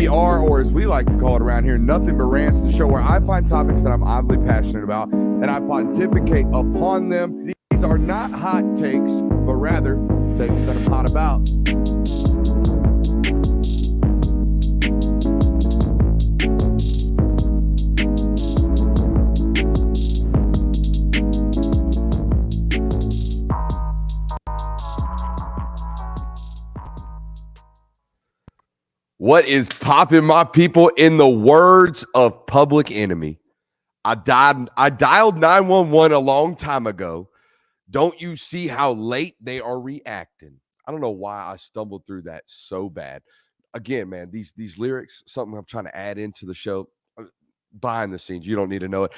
NBR, or as we like to call it around here, Nothing But Rants, the show where I find topics that I'm oddly passionate about and I pontificate upon them. These are not hot takes, but rather takes that I'm hot about. What is popping, my people? In the words of Public Enemy, I dialed 911 a long time ago. Don't you see how late they are reacting? I don't know why I stumbled through that so bad. Again, man, these lyrics, something I'm trying to add into the show. Behind the scenes, you don't need to know it.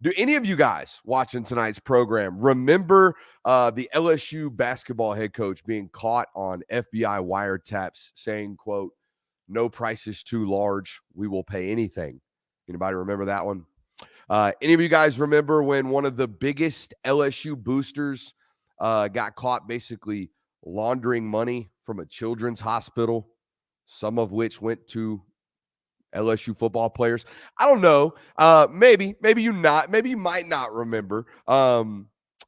Do any of you guys watching tonight's program remember the LSU basketball head coach being caught on FBI wiretaps saying, quote, "No price is too large. We will pay anything"? Anybody remember that one? Any of you guys remember when one of the biggest LSU boosters got caught basically laundering money from a children's hospital, some of which went to LSU football players? I don't know. Maybe you might not remember.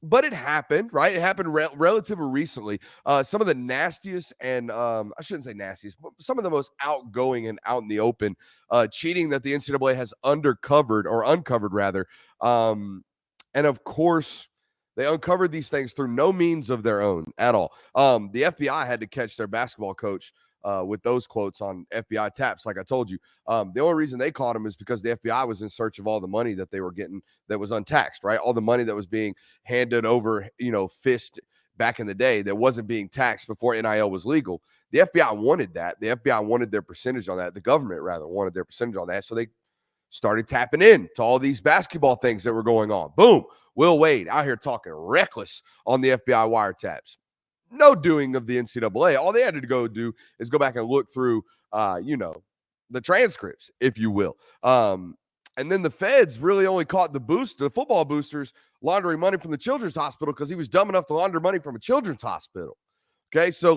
But it happened, right? It happened relatively recently. Some of the nastiest and I shouldn't say nastiest, but some of the most outgoing and out in the open cheating that the NCAA has uncovered rather. And of course, they uncovered these things through no means of their own at all. The FBI had to catch their basketball coach with those quotes on FBI taps. Like I told you, the only reason they caught him is because the FBI was in search of all the money that they were getting that was untaxed, right? All the money that was being handed over, fist back in the day that wasn't being taxed before NIL was legal. The FBI wanted that. The FBI wanted their percentage on that. The government, rather, wanted their percentage on that. So they started tapping in to all these basketball things that were going on. Boom. Will Wade out here talking reckless on the FBI wiretaps. No doing of the NCAA. All they had to go do is go back and look through, the transcripts, if you will. And then the feds really only caught the football boosters laundering money from the children's hospital because he was dumb enough to launder money from a children's hospital. Okay, so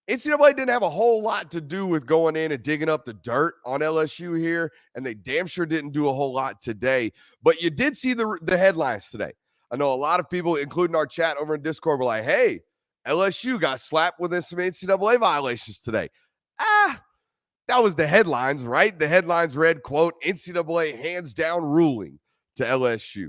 NCAA didn't have a whole lot to do with going in and digging up the dirt on LSU here, and they damn sure didn't do a whole lot today. But you did see the headlines today. I know a lot of people, including our chat over in Discord, were like, hey, LSU got slapped with some NCAA violations today. That was the headlines, right? The headlines read, quote, NCAA hands down ruling to LSU.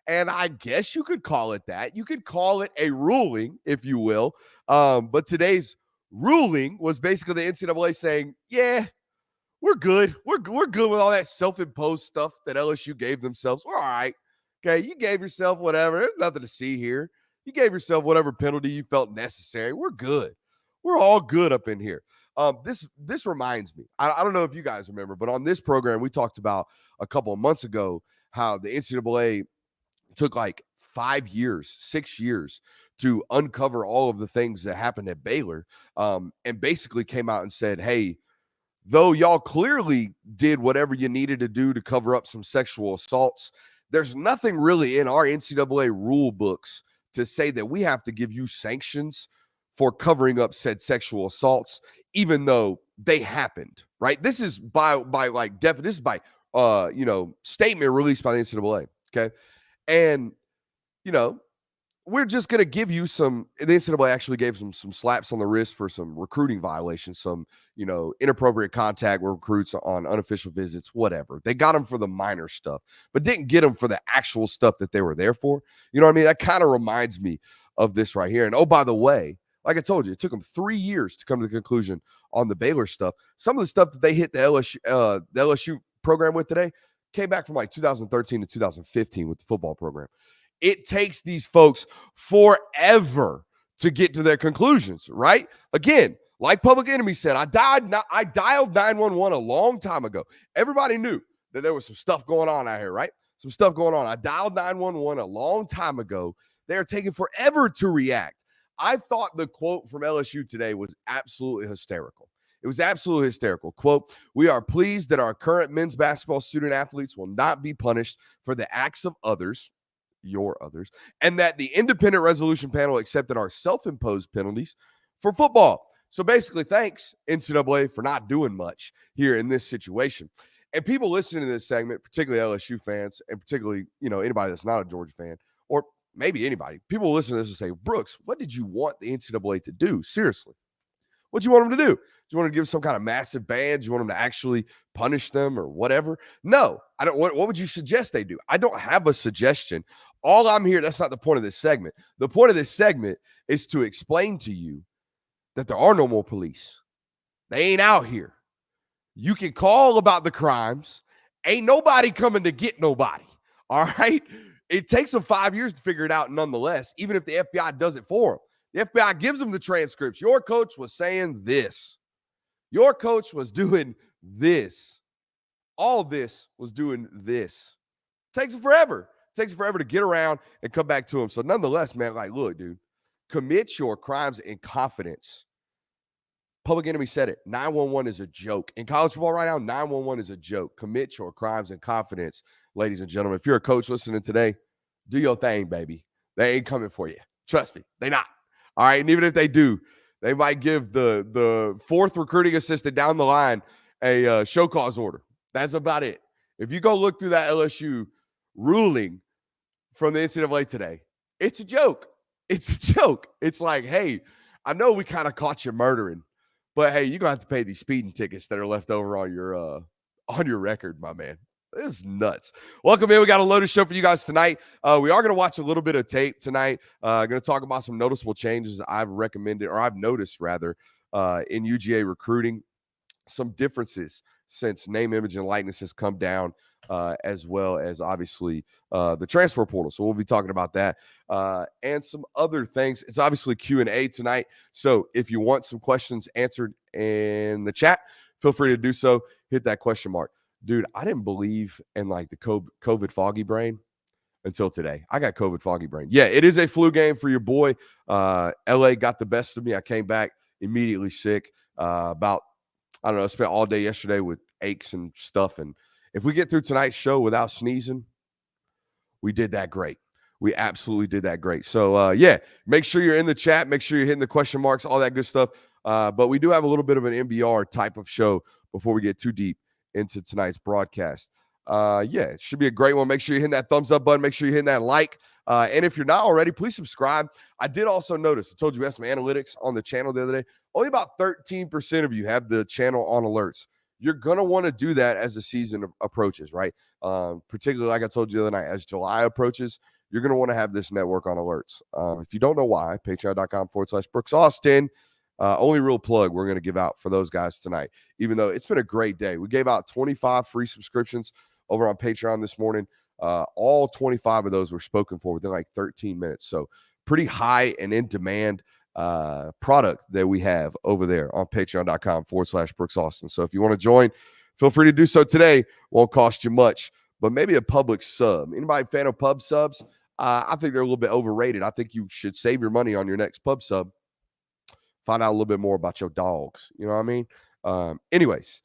And I guess you could call it that. You could call it a ruling, if you will. But today's ruling was basically the NCAA saying, yeah, we're good. We're good with all that self-imposed stuff that LSU gave themselves. We're all right. Okay, you gave yourself whatever. There's nothing to see here. You gave yourself whatever penalty you felt necessary. We're good. We're all good up in here. This reminds me. I don't know if you guys remember, but on this program, we talked about a couple of months ago how the NCAA took 5 years, 6 years to uncover all of the things that happened at Baylor, and basically came out and said, hey, though y'all clearly did whatever you needed to do to cover up some sexual assaults, there's nothing really in our NCAA rule books to say that we have to give you sanctions for covering up said sexual assaults, even though they happened, right? This is by statement released by the NCAA, okay? And, we're just going to give you the NCAA actually gave some slaps on the wrist for some recruiting violations, some, inappropriate contact with recruits on unofficial visits, whatever. They got them for the minor stuff, but didn't get them for the actual stuff that they were there for. You know what I mean? That kind of reminds me of this right here. And oh, by the way, like I told you, it took them 3 years to come to the conclusion on the Baylor stuff. Some of the stuff that they hit the LSU program with today came back from 2013 to 2015 with the football program. It takes these folks forever to get to their conclusions, right? Again, like Public Enemy said, I dialed 911 a long time ago. Everybody knew that there was some stuff going on out here, right? Some stuff going on. I dialed 911 a long time ago. They are taking forever to react. I thought the quote from LSU today was absolutely hysterical. It was absolutely hysterical. Quote, "We are pleased that our current men's basketball student athletes will not be punished for the acts of others, your others, and that the independent resolution panel accepted our self-imposed penalties for football. So basically, thanks, NCAA, for not doing much here in this situation. And people listening to this segment, particularly LSU fans, and particularly, anybody that's not a Georgia fan, or maybe anybody, people listen to this and say, Brooks, what did you want the NCAA to do? Seriously. What do you want them to do? Do you want to give some kind of massive ban? Do you want them to actually punish them or whatever? No, I don't. What would you suggest they do? I don't have a suggestion. All I'm here, that's not the point of this segment. The point of this segment is to explain to you that there are no more police. They ain't out here. You can call about the crimes. Ain't nobody coming to get nobody. All right? It takes them 5 years to figure it out nonetheless, even if the FBI does it for them. The FBI gives them the transcripts. Your coach was saying this. Your coach was doing this. All this was doing this. Takes them forever. Takes them forever to get around and come back to them. So nonetheless, man, look, dude, commit your crimes in confidence. Public Enemy said it. 911 is a joke. In college football right now, 911 is a joke. Commit your crimes in confidence, ladies and gentlemen. If you're a coach listening today, do your thing, baby. They ain't coming for you. Trust me, they not. All right, and even if they do, they might give the fourth recruiting assistant down the line a show cause order. That's about it. If you go look through that LSU ruling from the NCAA today, it's a joke. It's a joke. It's like, hey, I know we kind of caught you murdering, but hey, you're going to have to pay these speeding tickets that are left over on your record, my man. This is nuts. Welcome in. We got a loaded show for you guys tonight. We are going to watch a little bit of tape tonight. Going to talk about some noticeable changes I've noticed rather, in UGA recruiting. Some differences since name, image, and likeness has come down, as well as obviously the transfer portal. So we'll be talking about that and some other things. It's obviously Q&A tonight. So if you want some questions answered in the chat, feel free to do so. Hit that question mark. Dude, I didn't believe in the COVID foggy brain until today. I got COVID foggy brain. Yeah, it is a flu game for your boy. LA got the best of me. I came back immediately sick. I spent all day yesterday with aches and stuff. And if we get through tonight's show without sneezing, we did that great. We absolutely did that great. So, make sure you're in the chat. Make sure you're hitting the question marks, all that good stuff. But we do have a little bit of an NBR type of show before we get too deep into tonight's broadcast. It should be a great one. Make sure you're hitting that thumbs up button. Make sure you're hitting that like. And if you're not already, please subscribe. I did also notice, I told you we had some analytics on the channel the other day. Only about 13% of you have the channel on alerts. You're going to want to do that as the season approaches, right? Particularly, like I told you the other night, as July approaches, you're going to want to have this network on alerts. If you don't know why, patreon.com/Brooks Austin. Only real plug we're going to give out for those guys tonight, even though it's been a great day. We gave out 25 free subscriptions over on Patreon this morning. All 25 of those were spoken for within 13 minutes. So pretty high and in demand product that we have over there on patreon.com/Brooks Austin. So if you want to join, feel free to do so today. Won't cost you much, but maybe a public sub. Anybody fan of pub subs? I think they're a little bit overrated. I think you should save your money on your next pub sub. Find out a little bit more about your dogs. You know what I mean? Anyways,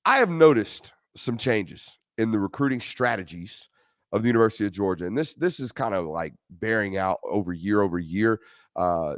I have noticed some changes in the recruiting strategies of the University of Georgia. And this is kind of bearing out over year.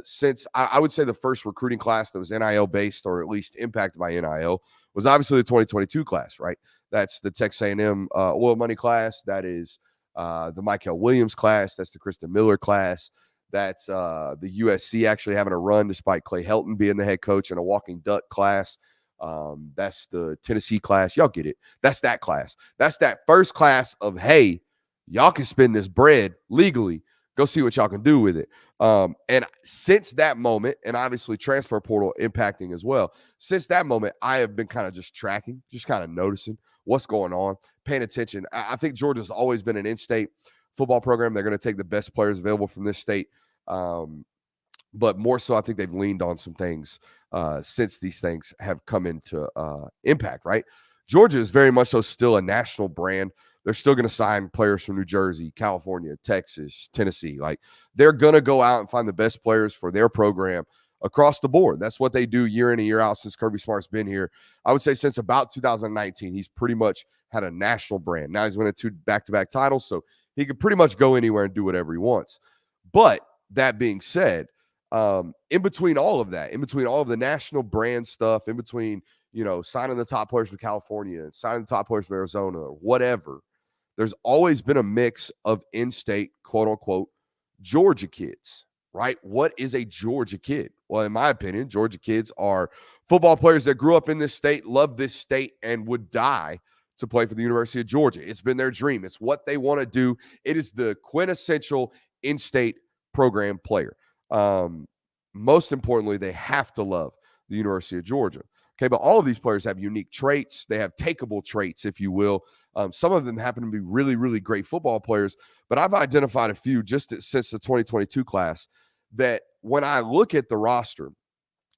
Since I would say the first recruiting class that was NIL based, or at least impacted by NIL, was obviously the 2022 class, right? That's the Texas A&M oil money class. That is the Michael Williams class. That's the Kristen Miller class. That's the USC actually having a run despite Clay Helton being the head coach, and a walking duck class. That's the Tennessee class. Y'all get it. That's that class. That's that first class of, hey, y'all can spend this bread legally. Go see what y'all can do with it. And since that moment, and obviously transfer portal impacting as well, since that moment, I have been kind of just tracking, just kind of noticing what's going on, paying attention. I think Georgia's always been an in-state football program. They're going to take the best players available from this state. But more so, I think they've leaned on some things since these things have come into impact, right? Georgia is very much so still a national brand. They're still going to sign players from New Jersey, California, Texas, Tennessee. They're going to go out and find the best players for their program across the board. That's what they do year in and year out since Kirby Smart's been here. I would say since about 2019, he's pretty much had a national brand. Now he's winning 2 back-to-back titles, so he can pretty much go anywhere and do whatever he wants. But that being said, In between all of that, in between all of the national brand stuff, in between, signing the top players from California, signing the top players from Arizona, or whatever, there's always been a mix of in-state, quote unquote, Georgia kids, right? What is a Georgia kid? Well, in my opinion, Georgia kids are football players that grew up in this state, love this state, and would die to play for the University of Georgia. It's been their dream. It's what they want to do. It is the quintessential in-state program player. Most importantly, they have to love the University of Georgia. Okay, but all of these players have unique traits. They have takeable traits, if you will. Some of them happen to be really, really great football players, but I've identified a few just since the 2022 class that when I look at the roster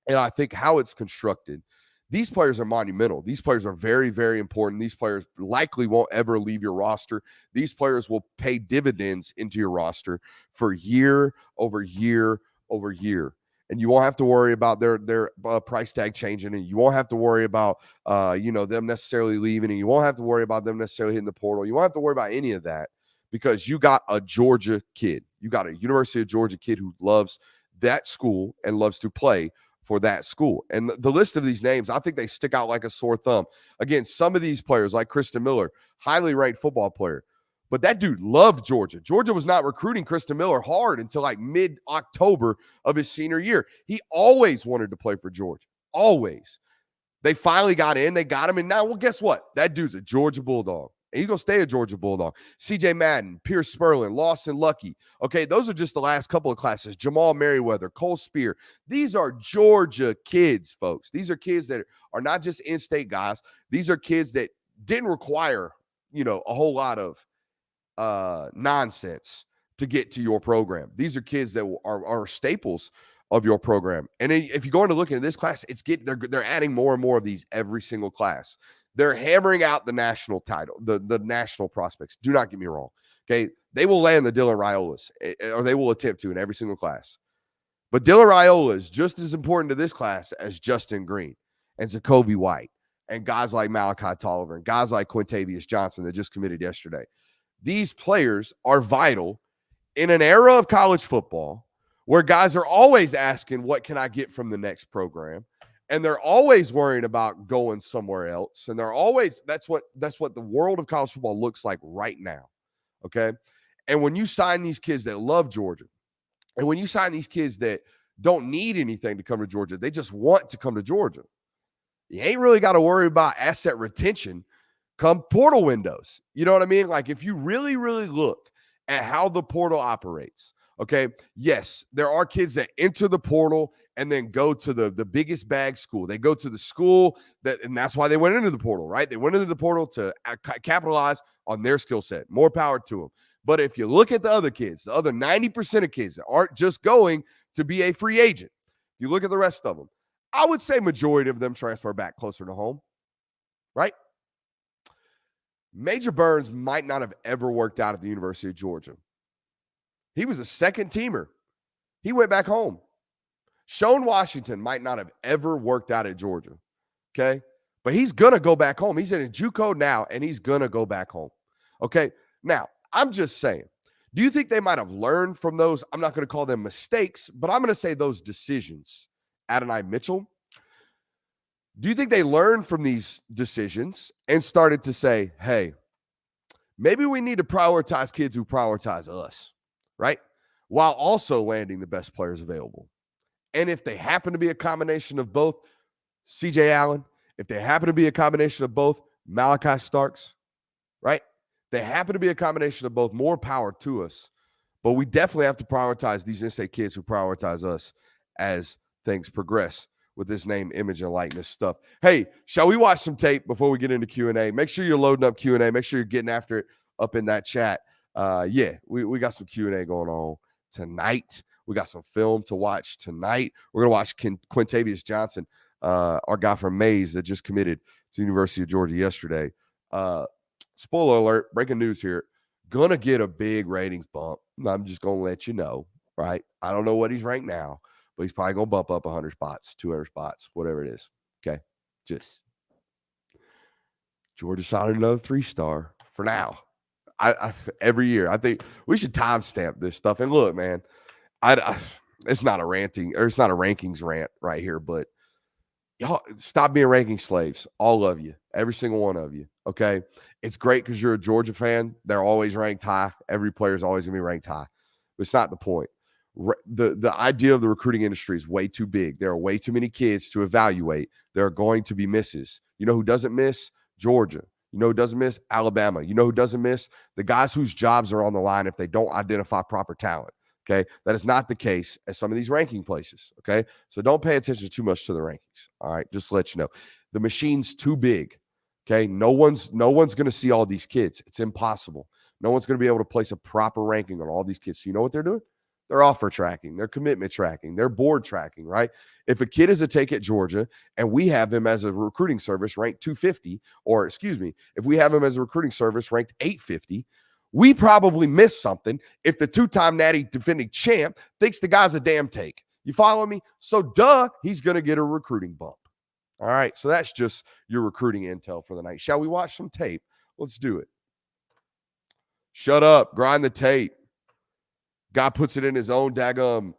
and I think how it's constructed, these players are monumental. These players are very, very important. These players likely won't ever leave your roster. These players will pay dividends into your roster for year over year over year. And you won't have to worry about their price tag changing, and you won't have to worry about them necessarily leaving, and you won't have to worry about them necessarily hitting the portal. You won't have to worry about any of that because you got a Georgia kid. You got a University of Georgia kid who loves that school and loves to play for that school. And the list of these names, I think they stick out like a sore thumb. Again, some of these players, like Kristen Miller, highly ranked football player, but that dude loved Georgia. Georgia was not recruiting Kristen Miller hard until like mid-October of his senior year. He always wanted to play for Georgia. Always. They finally got in. They got him. And now, well, guess what? That dude's a Georgia Bulldog. And he's going to stay a Georgia Bulldog. C.J. Madden, Pierce Sperlin, Lawson Lucky. Okay, those are just the last couple of classes. Jamal Merriweather, Cole Spear. These are Georgia kids, folks. These are kids that are not just in-state guys. These are kids that didn't require, a whole lot of nonsense to get to your program. These are kids that are staples of your program. And if you're going to look at this class, they're adding more and more of these every single class. They're hammering out the national title, the national prospects. Do not get me wrong. Okay. They will land the Dylan Raiolas, or they will attempt to in every single class. But Dylan Raiola is just as important to this class as Justin Green and Zacoby White and guys like Malachi Tolliver and guys like Quintavious Johnson that just committed yesterday. These players are vital in an era of college football where guys are always asking, what can I get from the next program? And they're always worrying about going somewhere else. And they're always, that's what the world of college football looks like right now. Okay. And when you sign these kids that love Georgia, and when you sign these kids that don't need anything to come to Georgia, they just want to come to Georgia, you ain't really got to worry about asset retention come portal windows. You know what I mean? Like if you really, really look at how the portal operates, okay, yes, there are kids that enter the portal and then go to the biggest bag school. They go to the school and that's why they went into the portal, right? They went into the portal to capitalize on their skill set. More power to them. But if you look at the other kids, the other 90% of kids that aren't just going to be a free agent, if you look at the rest of them, I would say majority of them transfer back closer to home, right? Major Burns might not have ever worked out at the University of Georgia. He was a second teamer. He went back home. Shone Washington might not have ever worked out at Georgia, okay? But he's going to go back home. He's in a JUCO now, and he's going to go back home, okay? Now, I'm just saying, do you think they might have learned from those? I'm not going to call them mistakes, but I'm going to say those decisions. Adonai Mitchell, do you think they learned from these decisions and started to say, hey, maybe we need to prioritize kids who prioritize us, right? While also landing the best players available. And if they happen to be a combination of both CJ Allen, if they happen to be a combination of both Malachi Starks, right? They happen to be a combination of both, more power to us. But we definitely have to prioritize these in-state kids who prioritize us as things progress with this name, image, and likeness stuff. Hey, shall we watch some tape before we get into Q&A? Make sure you're loading up Q&A. Make sure you're getting after it up in that chat. We got some Q&A going on tonight. We got some film to watch tonight. We're going to watch Quintavious Johnson, our guy from Mays that just committed to the University of Georgia yesterday. Spoiler alert, breaking news here. Gonna get a big ratings bump. I'm just going to let you know, right? I don't know what he's ranked now, but he's probably going to bump up 100 spots, 200 spots, whatever it is. Okay. Just Georgia signed another 3-star for now. I every year, I think we should timestamp this stuff. And look, man, it's not a ranting, or it's not a rankings rant right here, but y'all stop being ranking slaves. All of you, every single one of you. Okay. It's great because you're a Georgia fan. They're always ranked high. Every player is always going to be ranked high. But it's not the point. The idea of the recruiting industry is way too big. There are way too many kids to evaluate. There are going to be misses. You know who doesn't miss? Georgia. You know who doesn't miss? Alabama. You know who doesn't miss? The guys whose jobs are on the line if they don't identify proper talent. Okay. That is not the case at some of these ranking places. Okay. So don't pay attention too much to the rankings. All right. Just to let you know. The machine's too big. Okay. No one's going to see all these kids. It's impossible. No one's going to be able to place a proper ranking on all these kids. So you know what they're doing? They're offer tracking, they're commitment tracking, they're board tracking, right? If a kid is a take at Georgia and we have him as a recruiting service ranked 250, or excuse me, if we have him as a recruiting service ranked 850, we probably missed something if the two-time natty defending champ thinks the guy's a damn take. You follow me? So duh, he's going to get a recruiting bump. All right, so that's just your recruiting intel for the night. Shall we watch some tape? Let's do it. Shut up, grind the tape. Guy puts it in his own daggum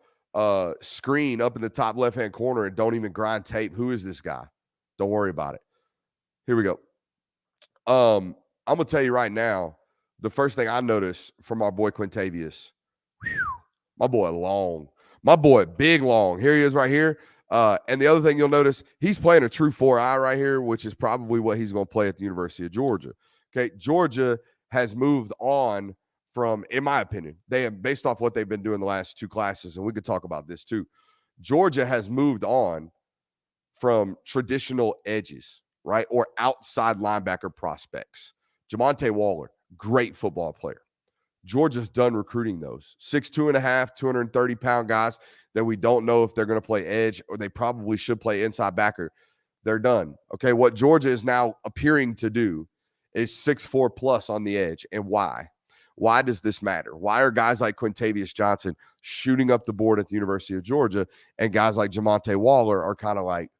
screen up in the top left-hand corner and don't even grind tape. Who is this guy? Don't worry about it. Here we go. I'm going to tell you right now, the first thing I noticed from our boy Quintavious, my boy long, my boy big long. Here he is right here. And the other thing you'll notice, he's playing a true 4-eye right here, which is probably what he's going to play at the University of Georgia. Okay, Georgia has moved on from, in my opinion, they have, based off what they've been doing the last two classes, and we could talk about this too. Georgia has moved on from traditional edges, right? Or outside linebacker prospects. Jamonte Waller, great football player. Georgia's done recruiting those 6'2.5", 230-pound guys that we don't know if they're going to play edge or they probably should play inside backer. They're done. Okay, what Georgia is now appearing to do is 6'4 plus on the edge. And why? Why does this matter? Why are guys like Quintavious Johnson shooting up the board at the University of Georgia and guys like Jamonte Waller are kind of like,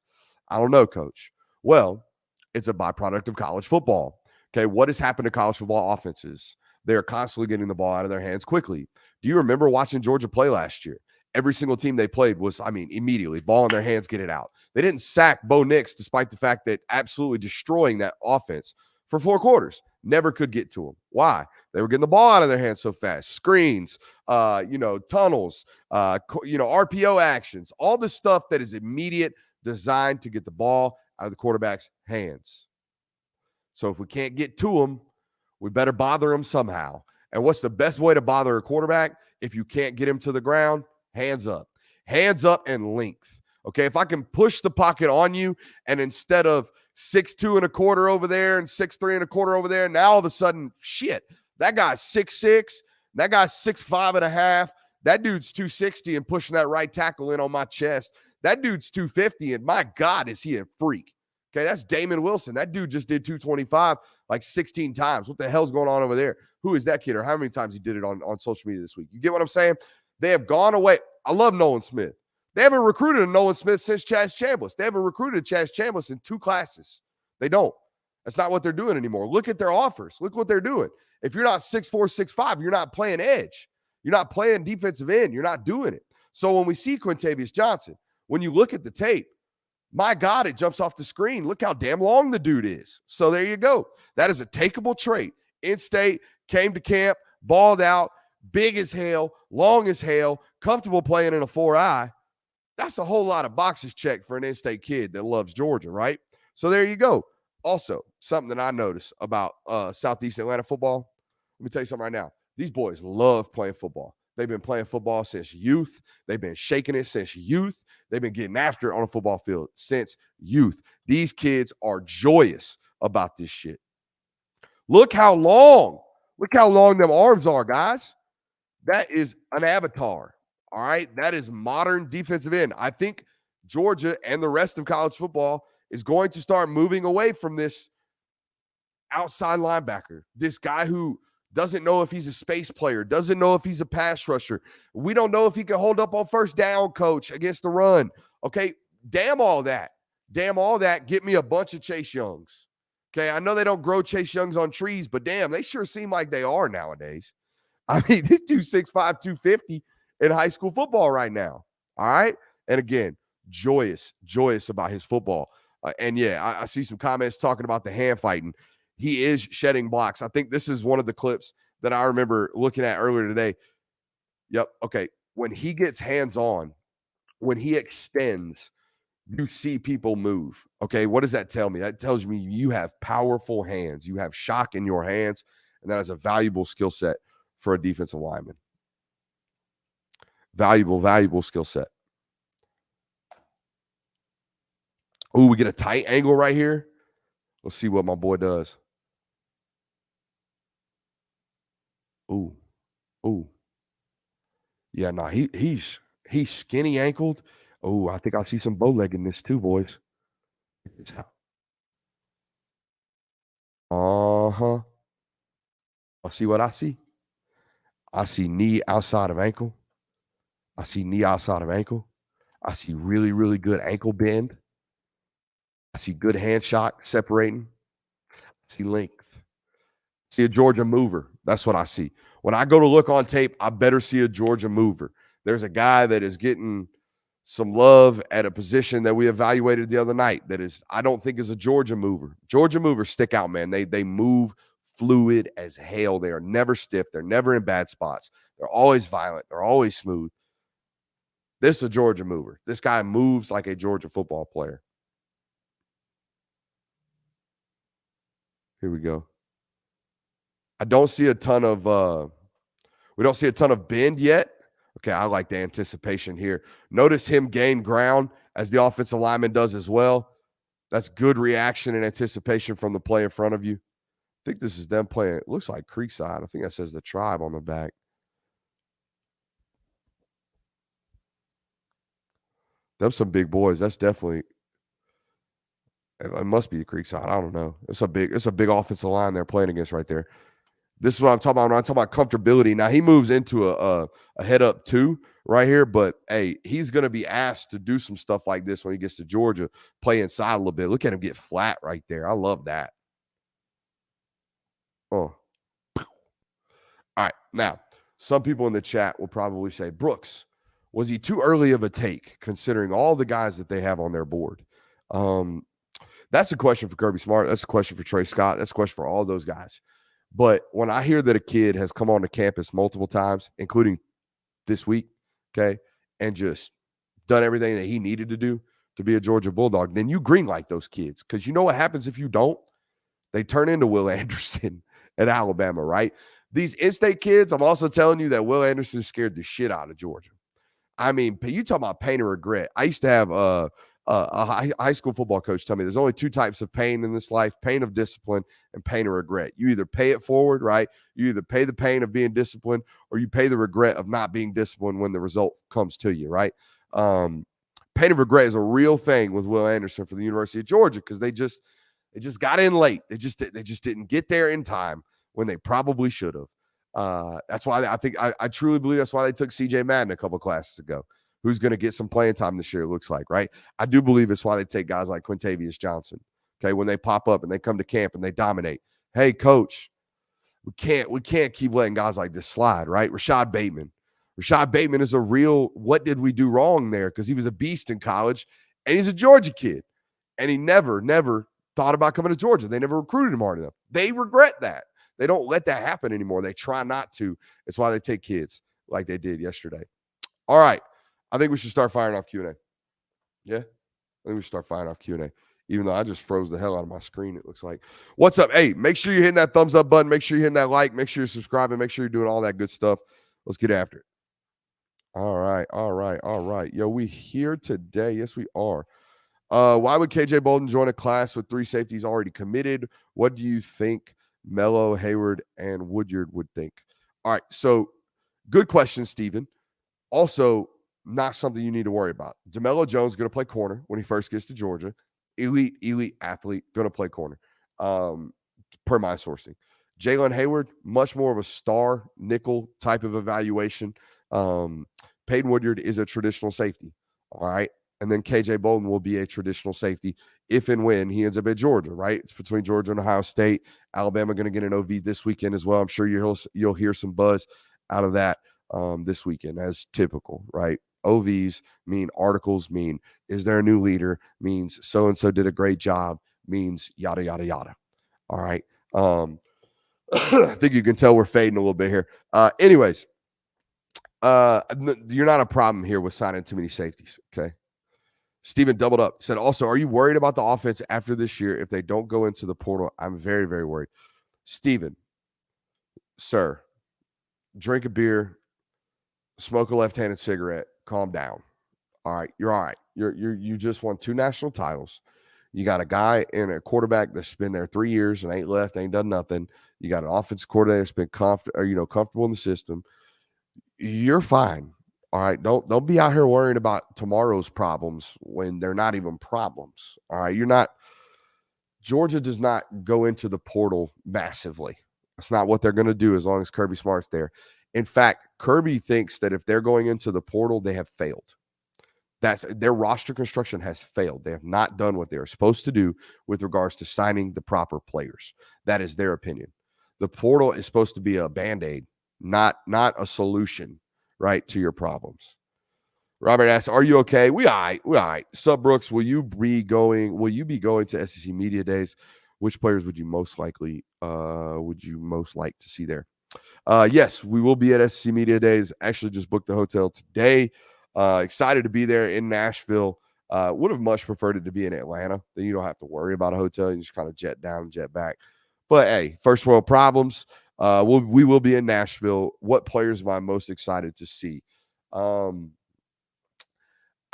I don't know, coach? Well, it's a byproduct of college football. Okay, what has happened to college football offenses? They're constantly getting the ball out of their hands quickly. Do you remember watching Georgia play last year? Every single team they played was, immediately, ball in their hands, get it out. They didn't sack Bo Nix despite the fact that absolutely destroying that offense for 4 quarters. Never could get to them. Why? They were getting the ball out of their hands so fast. Screens, tunnels, RPO actions, all the stuff that is immediate, designed to get the ball out of the quarterback's hands. So if we can't get to them, we better bother them somehow. And what's the best way to bother a quarterback? If you can't get him to the ground, hands up. Hands up and length. Okay, if I can push the pocket on you and instead of 6'2.25" over there and 6'3.25" over there, now all of a sudden, shit, that guy's 6'6", that guy's 6'5.5", that dude's 260 and pushing that right tackle in on my chest. That dude's 250 and my God, is he a freak. Okay, that's Damon Wilson. That dude just did 225 like 16 times. What the hell's going on over there? Who is that kid, or how many times he did it on social media this week? You get what I'm saying? They have gone away. I love Nolan Smith. They haven't recruited a Nolan Smith since Chaz Chambliss. They haven't recruited Chaz Chambliss in 2 classes. They don't. That's not what they're doing anymore. Look at their offers. Look what they're doing. If you're not 6'4", 6'5", you're not playing edge. You're not playing defensive end. You're not doing it. So when we see Quintavious Johnson, when you look at the tape, my God, it jumps off the screen. Look how damn long the dude is. So there you go. That is a takeable trait. In-state, came to camp, balled out, big as hell, long as hell, comfortable playing in a 4-eye. That's a whole lot of boxes checked for an in-state kid that loves Georgia, right? So there you go. Also, something that I noticed about Southeast Atlanta football, let me tell you something right now. These boys love playing football. They've been playing football since youth. They've been shaking it since youth. They've been getting after it on a football field since youth. These kids are joyous about this shit. Look how long them arms are, guys. That is an avatar. All right. That is modern defensive end. I think Georgia and the rest of college football is going to start moving away from this outside linebacker, this guy who doesn't know if he's a space player, doesn't know if he's a pass rusher. We don't know if he can hold up on first down, coach, against the run. Okay. Damn all that. Damn all that. Get me a bunch of Chase Youngs. Okay. I know they don't grow Chase Youngs on trees, but damn, they sure seem like they are nowadays. I mean, this dude's 6'5", 250 in high school football right now. All right. And again, joyous about his football. And yeah, I see some comments talking about the hand fighting. He is shedding blocks. I think this is one of the clips that I remember looking at earlier today. Yep. Okay. When he gets hands on, when he extends, you see people move. Okay. What does that tell me? That tells me you have powerful hands. You have shock in your hands. And that is a valuable skill set for a defensive lineman. Valuable skill set. Oh, we get a tight angle right here. Let's see what my boy does. Ooh. Yeah, no, he's skinny ankled. Oh, I think I see some bow leg in this too, boys. Uh-huh. I see what I see. I see knee outside of ankle. I see knee outside of ankle. I see really, really good ankle bend. I see good hand shot separating. I see length. See a Georgia mover. That's what I see. When I go to look on tape, I better see a Georgia mover. There's a guy that is getting some love at a position that we evaluated the other night that is, I don't think is a Georgia mover. Georgia movers stick out, man. They move fluid as hell. They are never stiff. They're never in bad spots. They're always violent. They're always smooth. This is a Georgia mover. This guy moves like a Georgia football player. Here we go. I don't see a ton of we don't see a ton of bend yet. Okay, I like the anticipation here. Notice him gain ground as the offensive lineman does as well. That's good reaction and anticipation from the play in front of you. I think this is them playing. It looks like Creekside. I think that says the Tribe on the back. Them some big boys. That's definitely. It must be the Creekside. I don't know. It's a big offensive line they're playing against right there. This is what I'm talking about when I'm talking about comfortability. Now he moves into a head up two right here, but hey, he's going to be asked to do some stuff like this when he gets to Georgia, play inside a little bit. Look at him get flat right there. I love that. Oh, all right. Now, some people in the chat will probably say, Brooks, was he too early of a take considering all the guys that they have on their board? That's a question for Kirby Smart. That's a question for Trey Scott. That's a question for all those guys. But when I hear that a kid has come onto campus multiple times, including this week, okay, and just done everything that he needed to do to be a Georgia Bulldog, then you green light those kids. Because you know what happens if you don't? They turn into Will Anderson at Alabama, right? These in-state kids, I'm also telling you that Will Anderson scared the shit out of Georgia. I mean, you talking about pain or regret. I used to have a high school football coach tell me there's only two types of pain in this life: pain of discipline and pain of regret. You either pay it forward, right? You either pay the pain of being disciplined or you pay the regret of not being disciplined when the result comes to you, right? Pain of regret is a real thing with Will Anderson for the University of Georgia because they just got in late. They just didn't get there in time when they probably should have. That's why I truly believe that's why they took CJ Madden a couple classes ago. Who's going to get some playing time this year, it looks like, right? I do believe it's why they take guys like Quintavious Johnson, okay, when they pop up and they come to camp and they dominate. Hey, coach, we can't keep letting guys like this slide, right? Rashad Bateman is a real, what did we do wrong there? Because he was a beast in college, and he's a Georgia kid, and he never thought about coming to Georgia. They never recruited him hard enough. They regret that. They don't let that happen anymore. They try not to. It's why they take kids like they did yesterday. All right. I think we should start firing off Q&A. Yeah? I think we should start firing off Q&A. Even though I just froze the hell out of my screen, it looks like. What's up? Hey, make sure you're hitting that thumbs up button. Make sure you're hitting that like. Make sure you're subscribing. Make sure you're doing all that good stuff. Let's get after it. All right. Yo, we here today. Yes, we are. Why would KJ Bolden join a class with three safeties already committed? What do you think Mello, Hayward, and Woodyard would think? All right, so good question, Steven. Also, not something you need to worry about. DeMello Jones is going to play corner when he first gets to Georgia. Elite athlete, going to play corner, per my sourcing. Jalen Hayward, much more of a star nickel type of evaluation. Peyton Woodyard is a traditional safety, all right? And then KJ Bolden will be a traditional safety if and when he ends up at Georgia, right? It's between Georgia and Ohio State. Alabama going to get an OV this weekend as well. I'm sure you'll hear some buzz out of that this weekend, as typical, right? OVs mean articles, mean is there a new leader, means so and so did a great job, means yada yada yada. All right. I think you can tell we're fading a little bit here. Anyways, you're not a problem here with signing too many safeties. Okay. Steven doubled up. Said also, are you worried about the offense after this year if they don't go into the portal? I'm very, very worried. Steven, sir, drink a beer, smoke a left-handed cigarette, calm down. All right, you're all right. You just won 2 national titles. You got a guy and a quarterback that's been there 3 years and ain't left, ain't done nothing. You got an offensive coordinator that's been comfortable in the system. You're fine. All right. Don't be out here worrying about tomorrow's problems when they're not even problems. All right. You're not. Georgia does not go into the portal massively. That's not what they're going to do as long as Kirby Smart's there. In fact, Kirby thinks that if they're going into the portal, they have failed. That's their roster construction has failed. They have not done what they're supposed to do with regards to signing the proper players. That is their opinion. The portal is supposed to be a Band-Aid, not a solution, right, to your problems. Robert asks, "Are you okay?" We all right. We all right. Sub Brooks, will you be going to SEC Media Days? Which players would you most like to see there? Yes, we will be at SEC Media Days. Actually, just booked the hotel today. Excited to be there in Nashville. Would have much preferred it to be in Atlanta. Then you don't have to worry about a hotel. You just kind of jet down and jet back. But hey, first world problems. We will be in Nashville. What players am I most excited to see?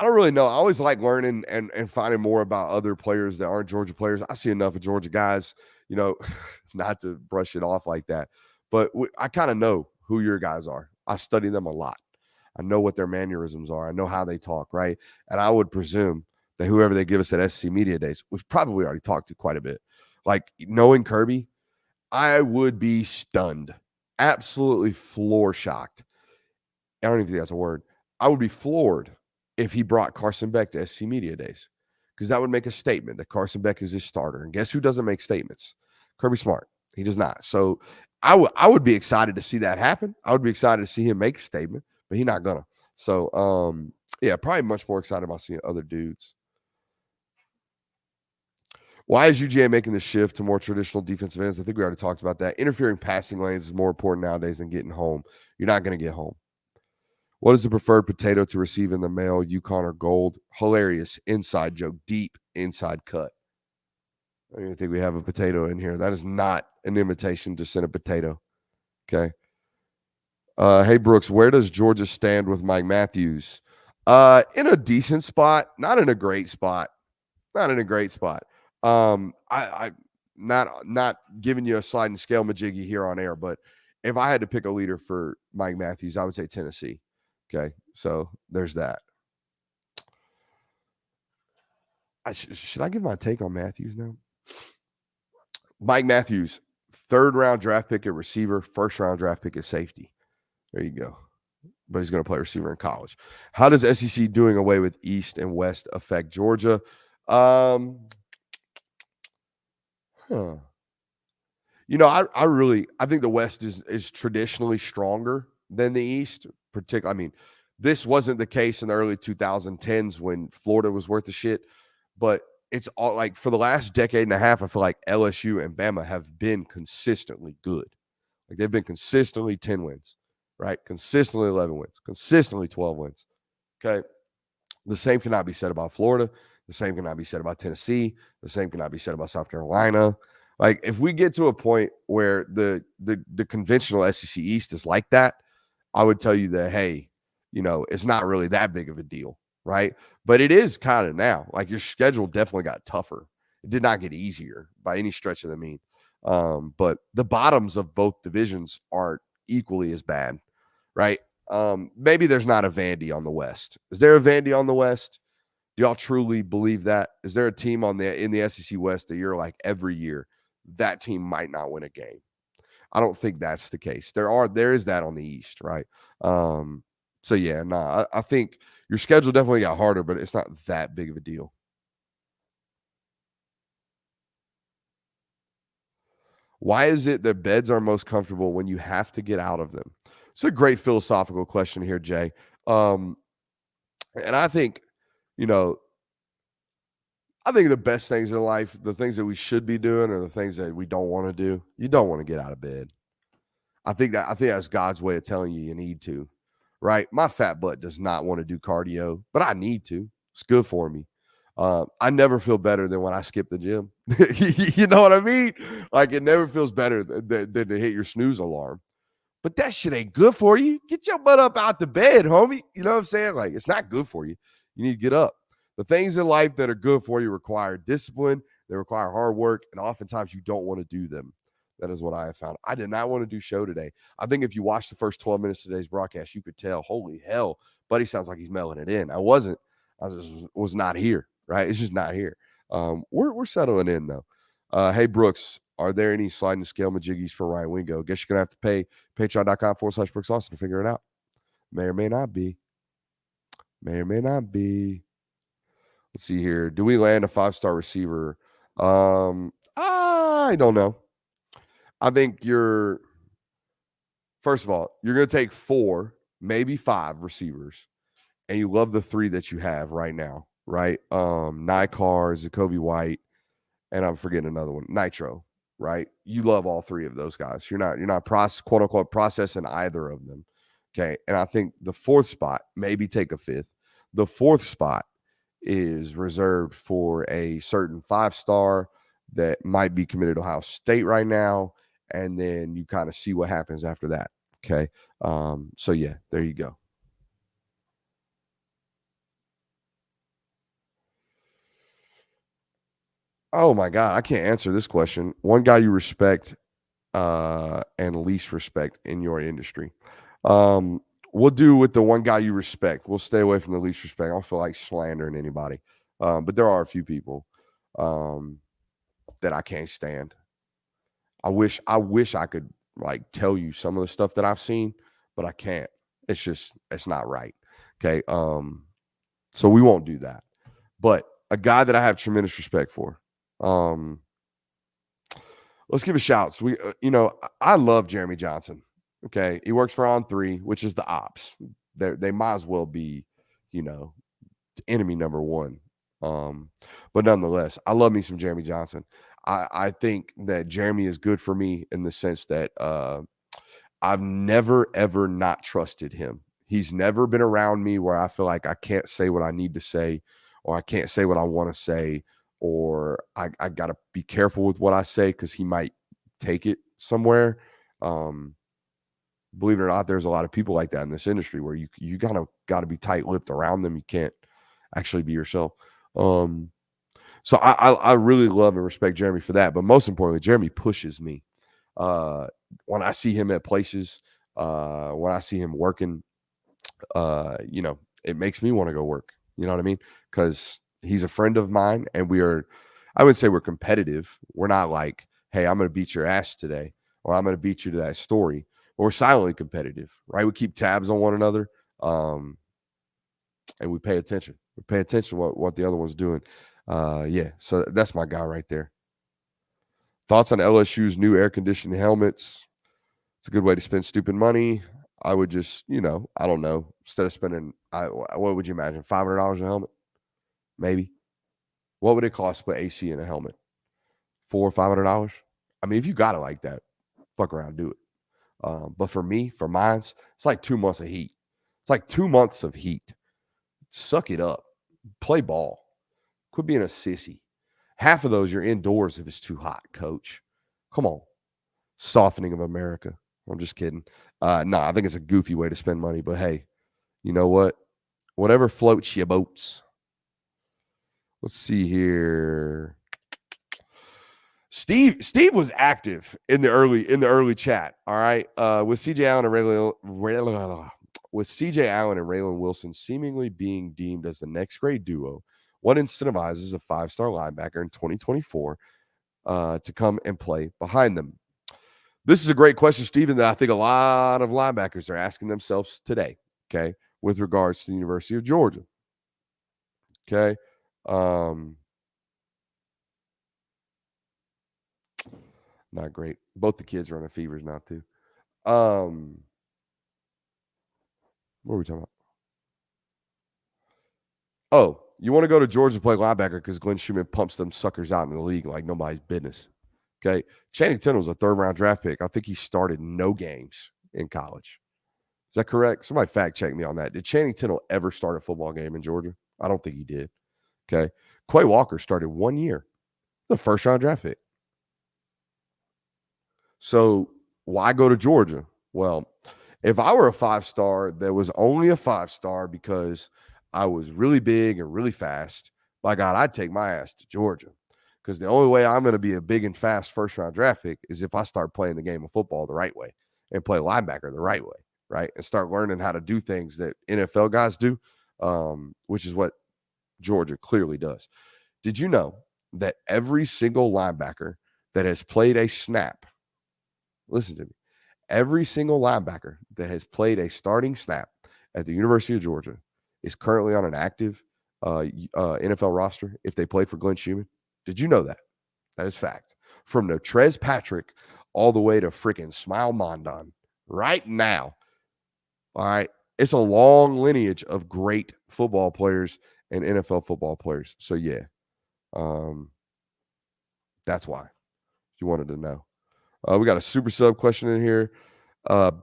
I don't really know. I always like learning and finding more about other players that aren't Georgia players. I see enough of Georgia guys, not to brush it off like that. But I kind of know who your guys are. I study them a lot. I know what their mannerisms are. I know how they talk, right? And I would presume that whoever they give us at SEC Media Days, we've probably already talked to quite a bit. Like knowing Kirby, I would be stunned, absolutely floor shocked. I don't even think that's a word. I would be floored if he brought Carson Beck to SC Media Days, because that would make a statement that Carson Beck is his starter. And guess who doesn't make statements? Kirby Smart. He does not. So I would be excited to see that happen. I would be excited to see him make a statement, but he's not gonna. So yeah, probably much more excited about seeing other dudes. Why is UGA making the shift to more traditional defensive ends? I think we already talked about that. Interfering passing lanes is more important nowadays than getting home. You're not going to get home. What is the preferred potato to receive in the mail, Yukon or Gold? Hilarious inside joke, deep inside cut. I don't even think we have a potato in here. That is not an invitation to send a potato. Okay. Hey, Brooks, where does Georgia stand with Mike Matthews? In a decent spot, not in a great spot. Not in a great spot. I not giving you a sliding scale majiggy here on air, but if I had to pick a leader for Mike Matthews, I would say Tennessee. Okay, so there's that. Should I give my take on Matthews now? Mike Matthews, 3rd round draft pick at receiver, 1st round draft pick at safety. There you go. But he's going to play receiver in college. How does SEC doing away with East and West affect Georgia? I think the West is traditionally stronger than the East. Particularly, I mean, this wasn't the case in the early 2010s when Florida was worth the shit, but it's all like for the last decade and a half, I feel like LSU and Bama have been consistently good. Like they've been consistently 10 wins, right? Consistently 11 wins, consistently 12 wins. Okay. The same cannot be said about Florida. The same cannot be said about Tennessee. The same cannot be said about South Carolina. Like if we get to a point where the conventional SEC East is like that, I would tell you that, hey, it's not really that big of a deal, right? But it is kind of now. Like your schedule definitely got tougher. It did not get easier by any stretch of the mean. But the bottoms of both divisions aren't equally as bad, right? Maybe there's not a Vandy on the West. Is there a Vandy on the West? Do y'all truly believe that? Is there a team in the SEC West that you're like every year that team might not win a game? I don't think that's the case. There is that on the East, right? So yeah, I think your schedule definitely got harder, but it's not that big of a deal. Why is it that beds are most comfortable when you have to get out of them? It's a great philosophical question here, Jay. And I think, you know, I think the best things in life, the things that we should be doing, are the things that we don't want to do. You don't want to get out of bed. I think that's God's way of telling you need to, right? My fat butt does not want to do cardio, but I need to. It's good for me. I never feel better than when I skip the gym. You know what I mean? Like it never feels better than to hit your snooze alarm. But that shit ain't good for you. Get your butt up out the bed, homie. You know what I'm saying? Like, it's not good for you. You need to get up. The things in life that are good for you require discipline, they require hard work, and oftentimes you don't want to do them. That is what I have found. I did not want to do show today. I think if you watch the first 12 minutes of today's broadcast, you could tell, holy hell, buddy sounds like he's mailing it in. I wasn't. I just was not here, right? It's just not here. We're settling in, though. Hey, Brooks, are there any sliding scale majiggies for Ryan Wingo? Guess you're going to have to pay patreon.com/Brooks Austin to figure it out. May or may not be. May or may not be. Let's see here. Do we land a 5-star receiver? I don't know. I think first of all, you're going to take 4, maybe 5 receivers, and you love the 3 that you have right now, right? Nikar, Zacoby White, and I'm forgetting another one, Nitro, right? You love all 3 of those guys. You're not quote unquote processing either of them. Okay. And I think the 4th spot, maybe take a 5th. The 4th spot is reserved for a certain 5-star that might be committed to Ohio State right now. And then you kind of see what happens after that. Okay. So yeah, there you go. Oh my God, I can't answer this question. One guy you respect and least respect in your industry. We'll do with the one guy you respect. We'll stay away from the least respect. I don't feel like slandering anybody. But there are a few people that I can't stand. I wish I could like tell you some of the stuff that I've seen, but I can't. It's not right. Okay. So we won't do that. But a guy that I have tremendous respect for. Let's give a shout. So I love Jeremy Johnson. Okay. He works for On3, which is the ops. They might as well be, enemy number one. But nonetheless, I love me some Jeremy Johnson. I think that Jeremy is good for me in the sense that I've never, ever not trusted him. He's never been around me where I feel like I can't say what I need to say, or I can't say what I want to say, or I got to be careful with what I say because he might take it somewhere. Believe it or not, there's a lot of people like that in this industry where you got to be tight-lipped around them. You can't actually be yourself. So I really love and respect Jeremy for that. But most importantly, Jeremy pushes me. When I see him at places, when I see him working, it makes me want to go work. You know what I mean? Because he's a friend of mine, and I would say we're competitive. We're not like, hey, I'm going to beat your ass today, or I'm going to beat you to that story. But we're silently competitive, right? We keep tabs on one another, and we pay attention. We pay attention to what the other one's doing. Yeah, so that's my guy right there. Thoughts on LSU's new air conditioned helmets? It's a good way to spend stupid money. I would just, I don't know. Instead of spending, what would you imagine? $500 a helmet, maybe. What would it cost to put AC in a helmet? $400-$500. I mean, if you got it like that, fuck around, do it. But for me, for mine, it's like 2 months of heat. It's like 2 months of heat. Suck it up. Play ball. Quit being a sissy. Half of those you're indoors if it's too hot, coach. Come on. Softening of America. I'm just kidding. No, I think it's a goofy way to spend money, but hey, you know what? Whatever floats your boats. Let's see here. Steve was active in the early chat. All right. With CJ Allen and Raylan Wilson seemingly being deemed as the next great duo, what incentivizes a 5-star linebacker in 2024 to come and play behind them? This is a great question, Stephen, that I think a lot of linebackers are asking themselves today, okay, with regards to the University of Georgia. Okay. Not great. Both the kids are on a fevers now, too. What were we talking about? Oh, you want to go to Georgia to play linebacker because Glenn Schumann pumps them suckers out in the league like nobody's business. Okay. Channing Tindall was a 3rd-round draft pick. I think he started no games in college. Is that correct? Somebody fact check me on that. Did Channing Tindall ever start a football game in Georgia? I don't think he did. Okay. Quay Walker started 1 year. The 1st-round draft pick. So why go to Georgia? Well, if I were a 5-star that was only a 5-star because I was really big and really fast, by God, I'd take my ass to Georgia. Because the only way I'm going to be a big and fast 1st-round draft pick is if I start playing the game of football the right way and play linebacker the right way, right? And start learning how to do things that NFL guys do, which is what Georgia clearly does. Did you know that every single linebacker that has played a snap, listen to me, every single linebacker that has played a starting snap at the University of Georgia is currently on an active NFL roster if they played for Glenn Schumann? Did you know that? That is fact. From Notrez Patrick all the way to freaking Smile Mondon right now. All right. It's a long lineage of great football players and NFL football players. So, yeah, that's why you wanted to know. We got a super sub question in here.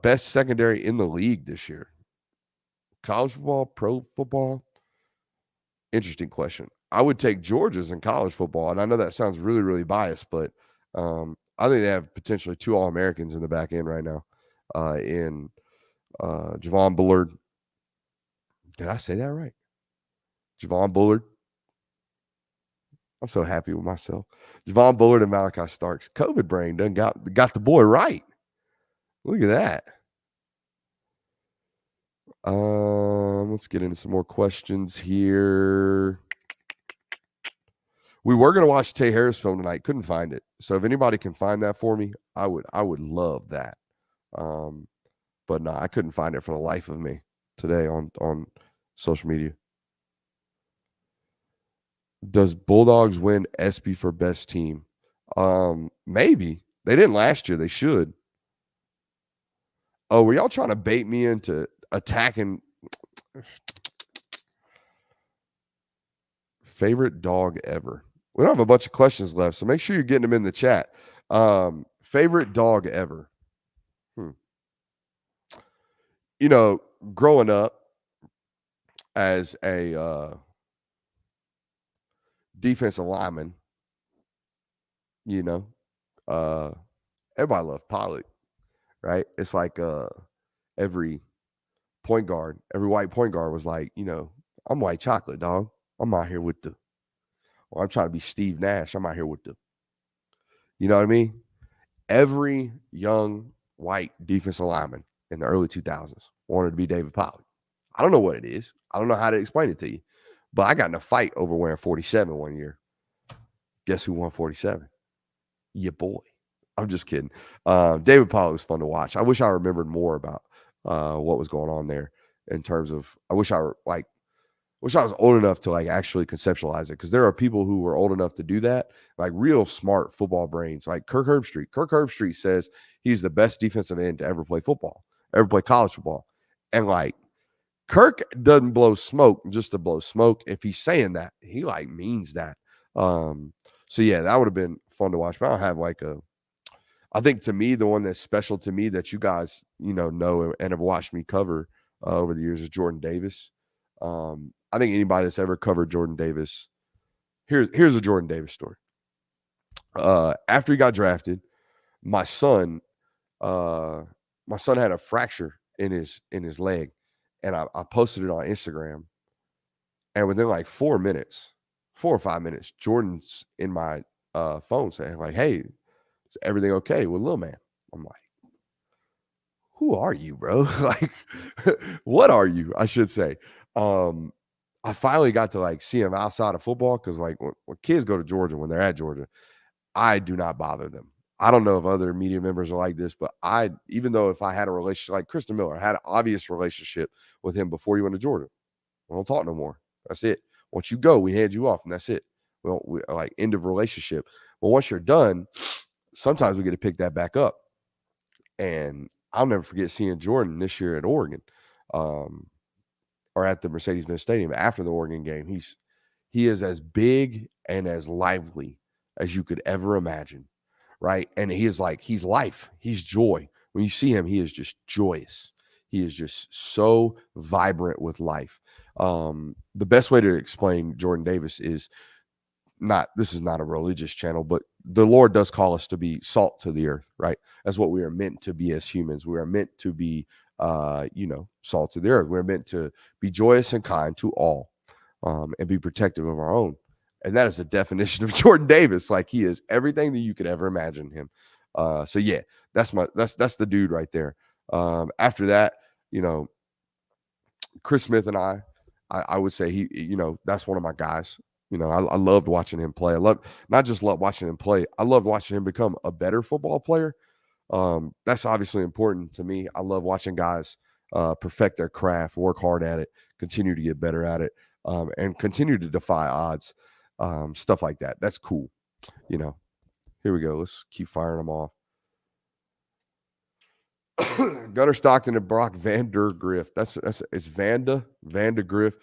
Best secondary in the league this year? College football, pro football? Interesting question. I would take Georgia's in college football, and I know that sounds really, really biased, but I think they have potentially 2 All-Americans in the back end right now in Javon Bullard. Did I say that right? Javon Bullard. I'm so happy with myself. Javon Bullard and Malachi Starks. COVID brain done got the boy right. Look at that. Let's get into some more questions here. We were gonna watch Tay Harris film tonight. Couldn't find it. So if anybody can find that for me, I would love that. But no, I couldn't find it for the life of me today on social media. Does Bulldogs win ESPY for best team? Maybe. They didn't last year. They should. Oh, were y'all trying to bait me into attacking? Favorite dog ever? We don't have a bunch of questions left, so make sure you're getting them in the chat. Favorite dog ever? You know, growing up as a defensive lineman, you know, everybody loved Pollock, right? It's like every point guard, every white point guard was like, you know, I'm white chocolate, dog. I'm out here with or I'm trying to be Steve Nash. I'm out here with you know what I mean? Every young white defensive lineman in the early 2000s wanted to be David Pollock. I don't know what it is. I don't know how to explain it to you. But I got in a fight over wearing 47 one year. Guess who won 47? Your boy. I'm just kidding. David Pollock was fun to watch. I wish I remembered more about what was going on there in terms of, I wish I was old enough to like actually conceptualize it, because there are people who were old enough to do that, like real smart football brains, like Kirk Herbstreit. Kirk Herbstreit says he's the best defensive end to ever play football, ever play college football. And like, Kirk doesn't blow smoke just to blow smoke. If he's saying that, he like means that. So yeah, that would have been fun to watch. But I don't have like I think to me, the one that's special to me that you guys, know and have watched me cover over the years is Jordan Davis. I think anybody that's ever covered Jordan Davis, here's a Jordan Davis story. After he got drafted, my son had a fracture in his leg, and I posted it on Instagram. And within like 4 or 5 minutes, Jordan's in my phone saying like, "Hey, is everything okay with Lil Man?" I'm like, "Who are you, bro? Like, what are you?" I should say. I finally got to like see him outside of football, because like when kids go to Georgia, when they're at Georgia, I do not bother them. I don't know if other media members are like this, but even though if I had a relationship, like Kristen Miller, had an obvious relationship with him before he went to Georgia. We don't talk no more. That's it. Once you go, we hand you off, and that's it. We like end of relationship. But once you're done, sometimes we get to pick that back up. And I'll never forget seeing Jordan this year at Oregon. or at the Mercedes-Benz Stadium after the Oregon game. He is as big and as lively as you could ever imagine, right? And he's life. He's joy. When you see him, he is just joyous. He is just so vibrant with life. The best way to explain Jordan Davis is this is not a religious channel, but the Lord does call us to be salt to the earth, right? That's what we are meant to be as humans. We are meant to be, salt to the earth. We're meant to be joyous and kind to all, and be protective of our own. And that is the definition of Jordan Davis. Like, he is everything that you could ever imagine him. So yeah, that's the dude right there. After that, Chris Smith and I would say that's one of my guys. I loved watching him play. Not just love watching him play. I loved watching him become a better football player. That's obviously important to me. I love watching guys perfect their craft, work hard at it, continue to get better at it, and continue to defy odds. Stuff like that. That's cool. Here we go. Let's keep firing them off. Gunnar Stockton and Brock Vandergriff. It's Vandegrift.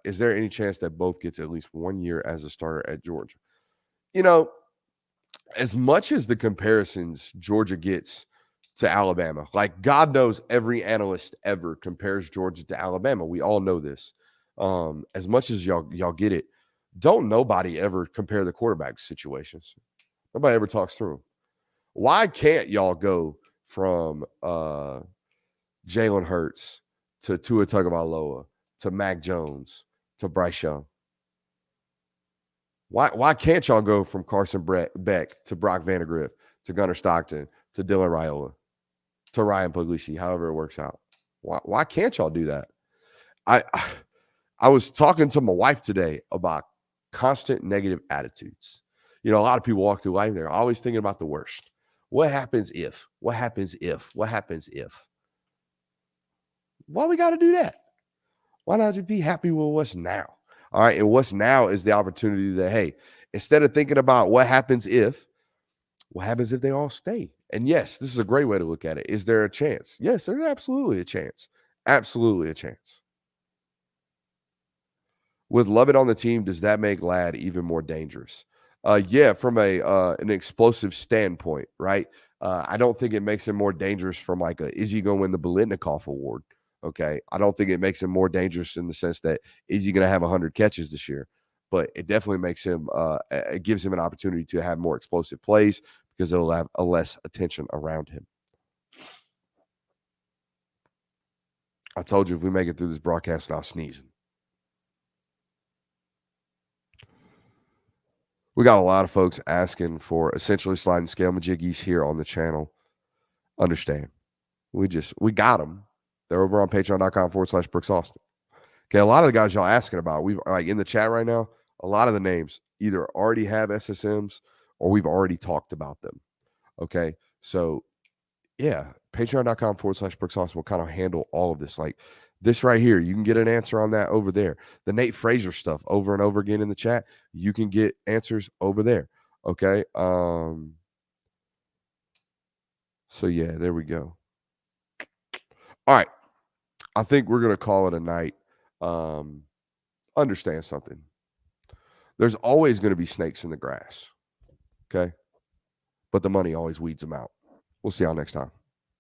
Is there any chance that both gets at least 1 year as a starter at Georgia? As much as the comparisons Georgia gets to Alabama, like, God knows every analyst ever compares Georgia to Alabama. We all know this. As much as y'all get it, don't nobody ever compare the quarterback situations. Nobody ever talks through them. Why can't y'all go from Jalen Hurts to Tua Tagovailoa to Mac Jones to Bryce Young? Why can't y'all go from Carson Beck to Brock Vandegrift to Gunnar Stockton to Dylan Raiola to Ryan Puglisi, however it works out? Why can't y'all do that? I was talking to my wife today about constant negative attitudes. A lot of people walk through life, they're always thinking about the worst. What happens if? What happens if? What happens if? Why we got to do that? Why not just be happy with what's now? All right. And what's now is the opportunity that, hey, instead of thinking about what happens if they all stay? And yes, this is a great way to look at it. Is there a chance? Yes, there's absolutely a chance. Absolutely a chance. With Lovett on the team, does that make Ladd even more dangerous? Yeah, from an explosive standpoint, right? I don't think it makes him more dangerous from is he going to win the Biletnikoff Award? Okay. I don't think it makes him more dangerous in the sense that is he going to have 100 catches this year? But it definitely makes him, it gives him an opportunity to have more explosive plays because it'll have a less attention around him. I told you if we make it through this broadcast, I'll sneezing. We got a lot of folks asking for essentially sliding scale majiggies here on the channel. Understand. We got them. They're over on patreon.com/Brooks Austin. Okay, a lot of the guys y'all asking about, we've in the chat right now, a lot of the names either already have SSMs or we've already talked about them. Okay, so yeah, patreon.com/Brooks Austin will kind of handle all of this. Like this right here, you can get an answer on that over there. The Nate Frazier stuff over and over again in the chat, you can get answers over there. Okay. So yeah, there we go. All right. I think we're going to call it a night. Understand something. There's always going to be snakes in the grass. Okay. But the money always weeds them out. We'll see y'all next time.